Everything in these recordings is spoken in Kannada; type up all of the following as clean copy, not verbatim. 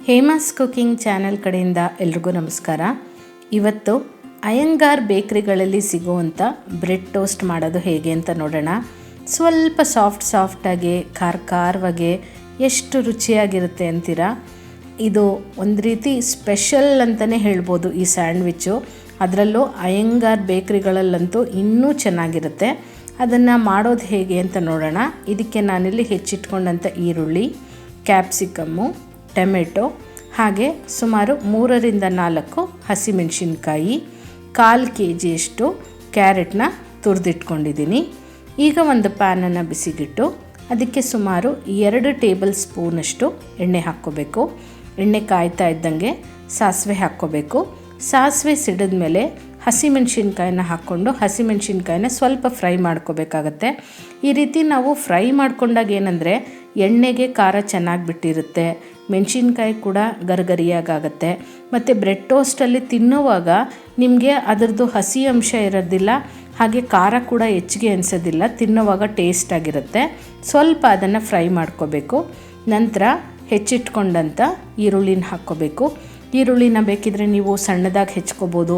ಹೇಮಾಸ್ ಕುಕಿಂಗ್ ಚಾನೆಲ್ ಕಡೆಯಿಂದ ಎಲ್ರಿಗೂ ನಮಸ್ಕಾರ. ಇವತ್ತು ಅಯ್ಯಂಗಾರ್ ಬೇಕ್ರಿಗಳಲ್ಲಿ ಸಿಗುವಂಥ ಬ್ರೆಡ್ ಟೋಸ್ಟ್ ಮಾಡೋದು ಹೇಗೆ ಅಂತ ನೋಡೋಣ. ಸ್ವಲ್ಪ ಸಾಫ್ಟಾಗಿ ಖಾರವಾಗಿ ಎಷ್ಟು ರುಚಿಯಾಗಿರುತ್ತೆ ಅಂತೀರಾ. ಇದು ಒಂದು ರೀತಿ ಸ್ಪೆಷಲ್ ಅಂತಲೇ ಹೇಳ್ಬೋದು ಈ ಸ್ಯಾಂಡ್ವಿಚ್ಚು. ಅದರಲ್ಲೂ ಅಯ್ಯಂಗಾರ್ ಬೇಕ್ರಿಗಳಲ್ಲಂತೂ ಇನ್ನೂ ಚೆನ್ನಾಗಿರುತ್ತೆ. ಅದನ್ನು ಮಾಡೋದು ಹೇಗೆ ಅಂತ ನೋಡೋಣ. ಇದಕ್ಕೆ ನಾನಿಲ್ಲಿ ಹೆಚ್ಚಿಟ್ಕೊಂಡಂಥ ಈರುಳ್ಳಿ, ಕ್ಯಾಪ್ಸಿಕಮ್ಮು, ಟೊಮೆಟೊ, ಹಾಗೆ ಸುಮಾರು 3-4 ಹಸಿಮೆಣಸಿನ್ಕಾಯಿ, 1/4 kg ಕ್ಯಾರೆಟ್ನ ತುರಿದಿಟ್ಕೊಂಡಿದ್ದೀನಿ. ಈಗ ಒಂದು ಪ್ಯಾನನ್ನು ಬಿಸಿಗಿಟ್ಟು ಅದಕ್ಕೆ ಸುಮಾರು 2 ಟೇಬಲ್ ಸ್ಪೂನಷ್ಟು ಎಣ್ಣೆ ಹಾಕ್ಕೋಬೇಕು. ಎಣ್ಣೆ ಕಾಯ್ತಾ ಇದ್ದಂಗೆ ಸಾಸಿವೆ ಹಾಕ್ಕೋಬೇಕು. ಸಾಸಿವೆ ಸಿಡಿದ ಮೇಲೆ ಹಸಿಮೆಣಸಿನ್ಕಾಯಿನ ಹಾಕ್ಕೊಂಡು ಹಸಿಮೆಣಸಿನ್ಕಾಯಿನ ಸ್ವಲ್ಪ ಫ್ರೈ ಮಾಡ್ಕೋಬೇಕಾಗತ್ತೆ. ಈ ರೀತಿ ನಾವು ಫ್ರೈ ಮಾಡ್ಕೊಂಡಾಗ ಏನಂದರೆ ಎಣ್ಣೆಗೆ ಖಾರ ಚೆನ್ನಾಗಿ ಬಿಟ್ಟಿರುತ್ತೆ, ಮೆಣಸಿನ್ಕಾಯಿ ಕೂಡ ಗರಿಗರಿಯಾಗುತ್ತೆ. ಮತ್ತು ಬ್ರೆಡ್ ಟೋಸ್ಟಲ್ಲಿ ತಿನ್ನುವಾಗ ನಿಮಗೆ ಅದರದ್ದು ಹಸಿ ಅಂಶ ಇರೋದಿಲ್ಲ, ಹಾಗೆ ಖಾರ ಕೂಡ ಹೆಚ್ಚಿಗೆ ಅನಿಸೋದಿಲ್ಲ. ತಿನ್ನುವಾಗ ಟೇಸ್ಟಾಗಿರುತ್ತೆ. ಸ್ವಲ್ಪ ಅದನ್ನು ಫ್ರೈ ಮಾಡ್ಕೋಬೇಕು. ನಂತರ ಹೆಚ್ಚಿಟ್ಕೊಂಡಂಥ ಈರುಳ್ಳಿನ ಹಾಕ್ಕೋಬೇಕು. ಈರುಳ್ಳಿನ ಬೇಕಿದ್ರೆ ನೀವು ಸಣ್ಣದಾಗಿ ಹೆಚ್ಕೋಬೋದು,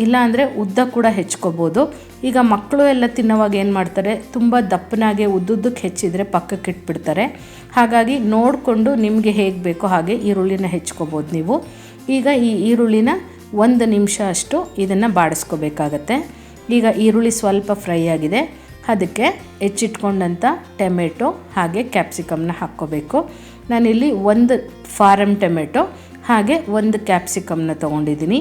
ಇಲ್ಲ ಅಂದರೆ ಉದ್ದ ಕೂಡ ಹೆಚ್ಕೋಬೋದು. ಈಗ ಮಕ್ಕಳು ಎಲ್ಲ ತಿನ್ನೋವಾಗ ಏನು ಮಾಡ್ತಾರೆ, ತುಂಬ ದಪ್ಪನಾಗೆ ಉದ್ದುದ್ದಕ್ಕೆ ಹೆಚ್ಚಿದರೆ ಪಕ್ಕಕ್ಕೆ ಇಟ್ಬಿಡ್ತಾರೆ. ಹಾಗಾಗಿ ನೋಡಿಕೊಂಡು ನಿಮಗೆ ಹೇಗೆ ಬೇಕೋ ಹಾಗೆ ಈರುಳ್ಳಿನ ಹೆಚ್ಕೋಬೋದು ನೀವು. ಈಗ ಈ ಈರುಳ್ಳಿನ 1 ನಿಮಿಷ ಅಷ್ಟು ಇದನ್ನು ಬಾಡಿಸ್ಕೋಬೇಕಾಗತ್ತೆ. ಈಗ ಈರುಳ್ಳಿ ಸ್ವಲ್ಪ ಫ್ರೈ ಆಗಿದೆ. ಅದಕ್ಕೆ ಹೆಚ್ಚಿಟ್ಕೊಂಡಂಥ ಟೊಮೆಟೊ ಹಾಗೆ ಕ್ಯಾಪ್ಸಿಕಮ್ನ ಹಾಕ್ಕೋಬೇಕು. ನಾನಿಲ್ಲಿ 1 ಫಾರಮ್ ಟೊಮೆಟೊ ಹಾಗೆ 1 ಕ್ಯಾಪ್ಸಿಕಮ್ನ ತೊಗೊಂಡಿದ್ದೀನಿ.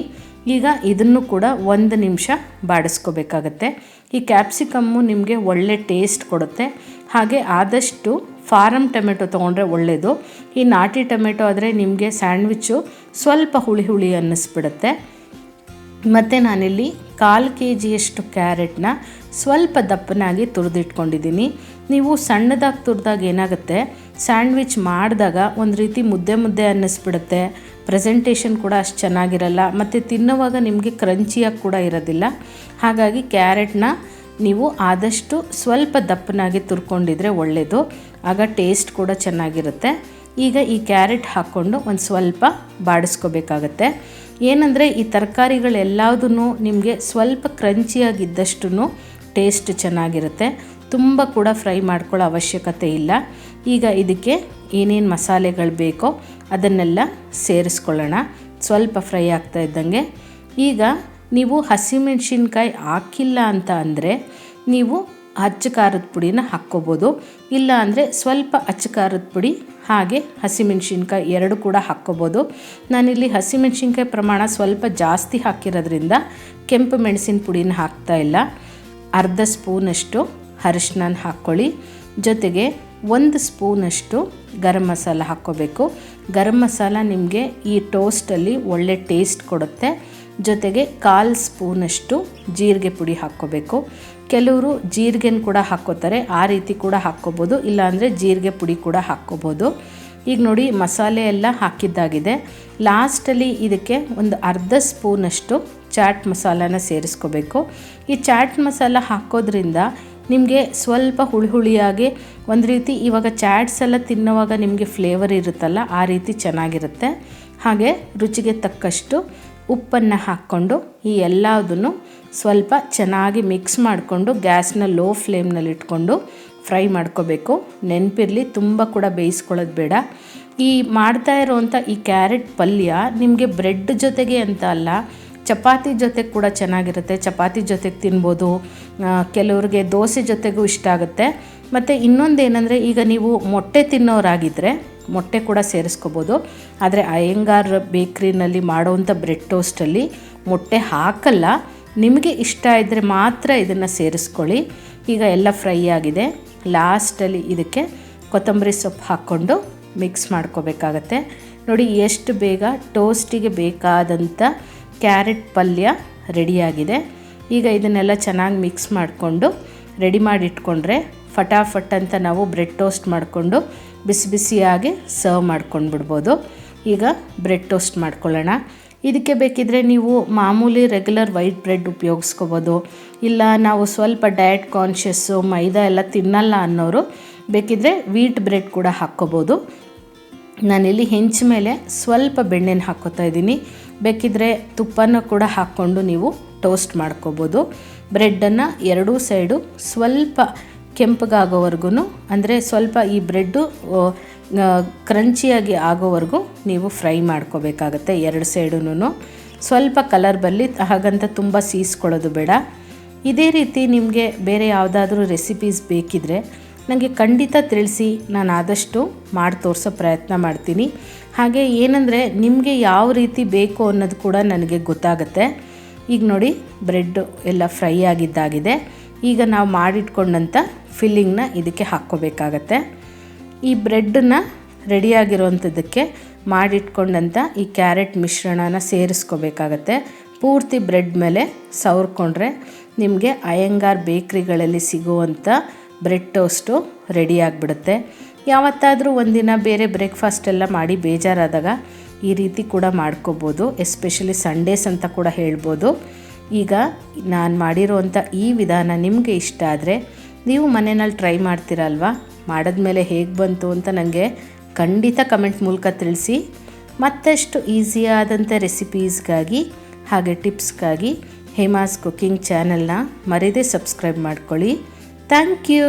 ಈಗ ಇದನ್ನು ಕೂಡ 1 ನಿಮಿಷ ಬಾಡಿಸ್ಕೋಬೇಕಾಗತ್ತೆ. ಈ ಕ್ಯಾಪ್ಸಿಕಮ್ಮು ನಿಮಗೆ ಒಳ್ಳೆ ಟೇಸ್ಟ್ ಕೊಡುತ್ತೆ. ಹಾಗೆ ಆದಷ್ಟು ಫಾರಮ್ ಟೊಮೆಟೊ ತೊಗೊಂಡ್ರೆ ಒಳ್ಳೆಯದು. ಈ ನಾಟಿ ಟೊಮೆಟೊ ಆದರೆ ನಿಮಗೆ ಸ್ಯಾಂಡ್ವಿಚ್ಚು ಸ್ವಲ್ಪ ಹುಳಿ ಅನ್ನಿಸ್ಬಿಡುತ್ತೆ. ಮತ್ತು ನಾನಿಲ್ಲಿ 1/4 kg ಕ್ಯಾರೆಟ್ನ ಸ್ವಲ್ಪ ದಪ್ಪನಾಗಿ ತುರಿದಿಟ್ಕೊಂಡಿದ್ದೀನಿ. ನೀವು ಸಣ್ಣದಾಗಿ ತುರಿದಾಗ ಏನಾಗುತ್ತೆ, ಸ್ಯಾಂಡ್ವಿಚ್ ಮಾಡಿದಾಗ ಒಂದು ರೀತಿ ಮುದ್ದೆ ಅನ್ನಿಸ್ಬಿಡುತ್ತೆ. ಪ್ರೆಸೆಂಟೇಷನ್ ಕೂಡ ಅಷ್ಟು ಚೆನ್ನಾಗಿರಲ್ಲ, ಮತ್ತು ತಿನ್ನುವಾಗ ನಿಮಗೆ ಕ್ರಂಚಿಯಾಗಿ ಕೂಡ ಇರೋದಿಲ್ಲ. ಹಾಗಾಗಿ ಕ್ಯಾರೆಟ್ನ ನೀವು ಆದಷ್ಟು ಸ್ವಲ್ಪ ದಪ್ಪನಾಗಿ ತುರ್ಕೊಂಡಿದ್ರೆ ಒಳ್ಳೆಯದು. ಆಗ ಟೇಸ್ಟ್ ಕೂಡ ಚೆನ್ನಾಗಿರುತ್ತೆ. ಈಗ ಈ ಕ್ಯಾರೆಟ್ ಹಾಕ್ಕೊಂಡು ಒಂದು ಸ್ವಲ್ಪ ಬಾಡಿಸ್ಕೋಬೇಕಾಗತ್ತೆ. ಏನಂದರೆ ಈ ತರಕಾರಿಗಳೆಲ್ಲದೂ ನಿಮಗೆ ಸ್ವಲ್ಪ ಕ್ರಂಚಿಯಾಗಿದ್ದಷ್ಟು ಟೇಸ್ಟ್ ಚೆನ್ನಾಗಿರುತ್ತೆ. ತುಂಬ ಕೂಡ ಫ್ರೈ ಮಾಡ್ಕೊಳ್ಳೋ ಅವಶ್ಯಕತೆ ಇಲ್ಲ. ಈಗ ಇದಕ್ಕೆ ಏನೇನು ಮಸಾಲೆಗಳು ಬೇಕೋ ಅದನ್ನೆಲ್ಲ ಸೇರಿಸ್ಕೊಳ್ಳೋಣ. ಸ್ವಲ್ಪ ಫ್ರೈ ಆಗ್ತಾ ಇದ್ದಂಗೆ ಈಗ ನೀವು ಹಸಿಮೆಣಸಿನ್ಕಾಯಿ ಹಾಕಿಲ್ಲ ಅಂತ ಅಂದರೆ ನೀವು ಅಚ್ಚ ಖಾರದ ಪುಡಿನ ಹಾಕ್ಕೋಬೋದು. ಇಲ್ಲ ಅಂದರೆ ಸ್ವಲ್ಪ ಅಚ್ಚ ಖಾರದ ಪುಡಿ ಹಾಗೆ ಹಸಿಮೆಣಸಿನ್ಕಾಯಿ 2 ಕೂಡ ಹಾಕ್ಕೋಬೋದು. ನಾನಿಲ್ಲಿ ಹಸಿಮೆಣಸಿನ್ಕಾಯಿ ಪ್ರಮಾಣ ಸ್ವಲ್ಪ ಜಾಸ್ತಿ ಹಾಕಿರೋದ್ರಿಂದ ಕೆಂಪು ಮೆಣಸಿನ ಪುಡಿನ ಹಾಕ್ತಾಯಿಲ್ಲ. 1/2 ಸ್ಪೂನಷ್ಟು ಅರಿಶಿನ ಹಾಕ್ಕೊಳ್ಳಿ. ಜೊತೆಗೆ 1 ಸ್ಪೂನಷ್ಟು ಗರಂ ಮಸಾಲ ಹಾಕ್ಕೋಬೇಕು. ಗರಂ ಮಸಾಲ ನಿಮಗೆ ಈ ಟೋಸ್ಟಲ್ಲಿ ಒಳ್ಳೆ ಟೇಸ್ಟ್ ಕೊಡುತ್ತೆ. ಜೊತೆಗೆ 1/4 ಸ್ಪೂನಷ್ಟು ಜೀರಿಗೆ ಪುಡಿ ಹಾಕ್ಕೋಬೇಕು. ಕೆಲವರು ಜೀರಿಗೆನ ಕೂಡ ಹಾಕ್ಕೋತಾರೆ, ಆ ರೀತಿ ಕೂಡ ಹಾಕ್ಕೋಬೋದು. ಇಲ್ಲಾಂದರೆ ಜೀರಿಗೆ ಪುಡಿ ಕೂಡ ಹಾಕ್ಕೋಬೋದು. ಈಗ ನೋಡಿ ಮಸಾಲೆ ಎಲ್ಲ ಹಾಕಿದ್ದಾಗಿದೆ. ಲಾಸ್ಟಲ್ಲಿ ಇದಕ್ಕೆ ಒಂದು 1/2 ಸ್ಪೂನಷ್ಟು ಚಾಟ್ ಮಸಾಲಾನ ಸೇರಿಸ್ಕೋಬೇಕು. ಈ ಚಾಟ್ ಮಸಾಲ ಹಾಕೋದ್ರಿಂದ ನಿಮಗೆ ಸ್ವಲ್ಪ ಹುಳಿಯಾಗಿ ಒಂದು ರೀತಿ, ಇವಾಗ ಚಾಟ್ಸ್ ಎಲ್ಲ ತಿನ್ನುವಾಗ ನಿಮಗೆ ಫ್ಲೇವರ್ ಇರುತ್ತಲ್ಲ, ಆ ರೀತಿ ಚೆನ್ನಾಗಿರುತ್ತೆ. ಹಾಗೆ ರುಚಿಗೆ ತಕ್ಕಷ್ಟು ಉಪ್ಪನ್ನು ಹಾಕ್ಕೊಂಡು ಈ ಎಲ್ಲದನ್ನು ಸ್ವಲ್ಪ ಚೆನ್ನಾಗಿ ಮಿಕ್ಸ್ ಮಾಡಿಕೊಂಡು ಗ್ಯಾಸ್ನ ಲೋ ಫ್ಲೇಮ್ನಲ್ಲಿ ಇಟ್ಕೊಂಡು ಫ್ರೈ ಮಾಡ್ಕೋಬೇಕು. ನೆನಪಿರಲಿ, ತುಂಬ ಕೂಡ ಬೇಯಿಸ್ಕೊಳ್ಳೋದು ಬೇಡ. ಈ ಮಾಡ್ತಾ ಇರೋವಂಥ ಈ ಕ್ಯಾರೆಟ್ ಪಲ್ಯ ನಿಮಗೆ ಬ್ರೆಡ್ ಜೊತೆಗೆ ಅಂತ ಅಲ್ಲ, ಚಪಾತಿ ಜೊತೆಗೆ ಕೂಡ ಚೆನ್ನಾಗಿರುತ್ತೆ. ಚಪಾತಿ ಜೊತೆಗೆ ತಿನ್ಬೋದು, ಕೆಲವ್ರಿಗೆ ದೋಸೆ ಜೊತೆಗೂ ಇಷ್ಟ ಆಗುತ್ತೆ. ಮತ್ತು ಇನ್ನೊಂದೇನೆಂದರೆ, ಈಗ ನೀವು ಮೊಟ್ಟೆ ತಿನ್ನೋರಾಗಿದ್ದರೆ ಮೊಟ್ಟೆ ಕೂಡ ಸೇರಿಸ್ಕೋಬೋದು. ಆದರೆ ಅಯ್ಯಂಗಾರ್ ಬೇಕ್ರಿನಲ್ಲಿ ಮಾಡೋವಂಥ ಬ್ರೆಡ್ ಟೋಸ್ಟಲ್ಲಿ ಮೊಟ್ಟೆ ಹಾಕಲ್ಲ. ನಿಮಗೆ ಇಷ್ಟ ಇದ್ದರೆ ಮಾತ್ರ ಇದನ್ನು ಸೇರಿಸ್ಕೊಳ್ಳಿ. ಈಗ ಎಲ್ಲ ಫ್ರೈ ಆಗಿದೆ. ಲಾಸ್ಟಲ್ಲಿ ಇದಕ್ಕೆ ಕೊತ್ತಂಬರಿ ಸೊಪ್ಪು ಹಾಕ್ಕೊಂಡು ಮಿಕ್ಸ್ ಮಾಡ್ಕೋಬೇಕಾಗತ್ತೆ. ನೋಡಿ ಎಷ್ಟು ಬೇಗ ಟೋಸ್ಟಿಗೆ ಬೇಕಾದಂಥ ಕ್ಯಾರೆಟ್ ಪಲ್ಯ ರೆಡಿಯಾಗಿದೆ. ಈಗ ಇದನ್ನೆಲ್ಲ ಚೆನ್ನಾಗಿ ಮಿಕ್ಸ್ ಮಾಡಿಕೊಂಡು ರೆಡಿ ಮಾಡಿಟ್ಕೊಂಡ್ರೆ ಫಟಾಫಟ್ ಅಂತ ನಾವು ಬ್ರೆಡ್ ಟೋಸ್ಟ್ ಮಾಡಿಕೊಂಡು ಬಿಸಿಯಾಗಿ ಸರ್ವ್ ಮಾಡ್ಕೊಂಡು ಬಿಡ್ಬೋದು. ಈಗ ಬ್ರೆಡ್ ಟೋಸ್ಟ್ ಮಾಡ್ಕೊಳ್ಳೋಣ. ಇದಕ್ಕೆ ಬೇಕಿದ್ದರೆ ನೀವು ಮಾಮೂಲಿ ರೆಗ್ಯುಲರ್ ವೈಟ್ ಬ್ರೆಡ್ ಉಪಯೋಗಿಸ್ಕೋಬೋದು. ಇಲ್ಲ ನಾವು ಸ್ವಲ್ಪ ಡಯಟ್ ಕಾನ್ಷಿಯಸ್ಸು, ಮೈದಾ ಎಲ್ಲ ತಿನ್ನಲ್ಲ ಅನ್ನೋರು ಬೇಕಿದ್ದರೆ ವೀಟ್ ಬ್ರೆಡ್ ಕೂಡ ಹಾಕ್ಕೋಬೋದು. ನಾನಿಲ್ಲಿ ಹೆಂಚು ಮೇಲೆ ಸ್ವಲ್ಪ ಬೆಣ್ಣೆನ ಹಾಕ್ಕೋತಾ ಇದ್ದೀನಿ. ಬೇಕಿದ್ದರೆ ತುಪ್ಪನ ಕೂಡ ಹಾಕ್ಕೊಂಡು ನೀವು ಟೋಸ್ಟ್ ಮಾಡ್ಕೋಬೋದು. ಬ್ರೆಡ್ಡನ್ನು ಎರಡೂ ಸೈಡು ಸ್ವಲ್ಪ ಕೆಂಪಗಾಗೋವರೆಗೂ, ಅಂದರೆ ಸ್ವಲ್ಪ ಈ ಬ್ರೆಡ್ಡು ಕ್ರಂಚಿಯಾಗಿ ಆಗೋವರೆಗೂ ನೀವು ಫ್ರೈ ಮಾಡ್ಕೋಬೇಕಾಗತ್ತೆ. ಎರಡು ಸೈಡೂ ಸ್ವಲ್ಪ ಕಲರ್ ಬರಲಿ, ಹಾಗಂತ ತುಂಬ ಸೀಸ್ಕೊಳ್ಳೋದು ಬೇಡ. ಇದೇ ರೀತಿ ನಿಮಗೆ ಬೇರೆ ಯಾವುದಾದ್ರೂ ರೆಸಿಪೀಸ್ ಬೇಕಿದ್ದರೆ ನನಗೆ ಖಂಡಿತ ತಿಳಿಸಿ, ನಾನು ಆದಷ್ಟು ಮಾಡಿ ತೋರಿಸೋ ಪ್ರಯತ್ನ ಮಾಡ್ತೀನಿ. ಹಾಗೆ ಏನಂದರೆ ನಿಮಗೆ ಯಾವ ರೀತಿ ಬೇಕು ಅನ್ನೋದು ಕೂಡ ನನಗೆ ಗೊತ್ತಾಗುತ್ತೆ. ಈಗ ನೋಡಿ, ಬ್ರೆಡ್ಡು ಎಲ್ಲ ಫ್ರೈ ಆಗಿದ್ದಾಗಿದೆ. ಈಗ ನಾವು ಮಾಡಿಟ್ಕೊಂಡಂಥ ಫಿಲ್ಲಿಂಗ್ನ ಇದಕ್ಕೆ ಹಾಕ್ಕೋಬೇಕಾಗತ್ತೆ. ಈ ಬ್ರೆಡ್ಡನ್ನು ರೆಡಿಯಾಗಿರೋವಂಥದ್ದಕ್ಕೆ ಮಾಡಿಟ್ಕೊಂಡಂಥ ಈ ಕ್ಯಾರೆಟ್ ಮಿಶ್ರಣನ ಸೇರಿಸ್ಕೋಬೇಕಾಗತ್ತೆ. ಪೂರ್ತಿ ಬ್ರೆಡ್ ಮೇಲೆ ಸವರ್ಕೊಂಡ್ರೆ ನಿಮಗೆ ಅಯ್ಯಂಗಾರ್ ಬೇಕ್ರಿಗಳಲ್ಲಿ ಸಿಗುವಂಥ ಬ್ರೆಡ್ ಟೋಸ್ಟು ರೆಡಿಯಾಗಿಬಿಡುತ್ತೆ. ಯಾವತ್ತಾದರೂ ಒಂದಿನ ಬೇರೆ ಬ್ರೇಕ್ಫಾಸ್ಟ್ ಎಲ್ಲ ಮಾಡಿ ಬೇಜಾರಾದಾಗ ಈ ರೀತಿ ಕೂಡ ಮಾಡ್ಕೋಬೋದು. ಎಸ್ಪೆಷಲಿ ಸಂಡೇಸ್ ಅಂತ ಕೂಡ ಹೇಳ್ಬೋದು. ಈಗ ನಾನು ಮಾಡಿರೋವಂಥ ಈ ವಿಧಾನ ನಿಮಗೆ ಇಷ್ಟ ಆದರೆ ನೀವು ಮನೆಯಲ್ಲಿ ಟ್ರೈ ಮಾಡ್ತೀರಲ್ವಾ? ಮಾಡಿದ್ಮೇಲೆ ಹೇಗೆ ಬಂತು ಅಂತ ನನಗೆ ಖಂಡಿತ ಕಮೆಂಟ್ ಮೂಲಕ ತಿಳಿಸಿ. ಮತ್ತಷ್ಟು ಈಸಿಯಾದಂಥ ರೆಸಿಪೀಸ್ಗಾಗಿ ಹಾಗೆ ಟಿಪ್ಸ್ಗಾಗಿ ಹೇಮಾಸ್ ಕುಕಿಂಗ್ ಚಾನಲ್ನ ಮರೆಯದೇ ಸಬ್ಸ್ಕ್ರೈಬ್ ಮಾಡ್ಕೊಳ್ಳಿ. Thank you.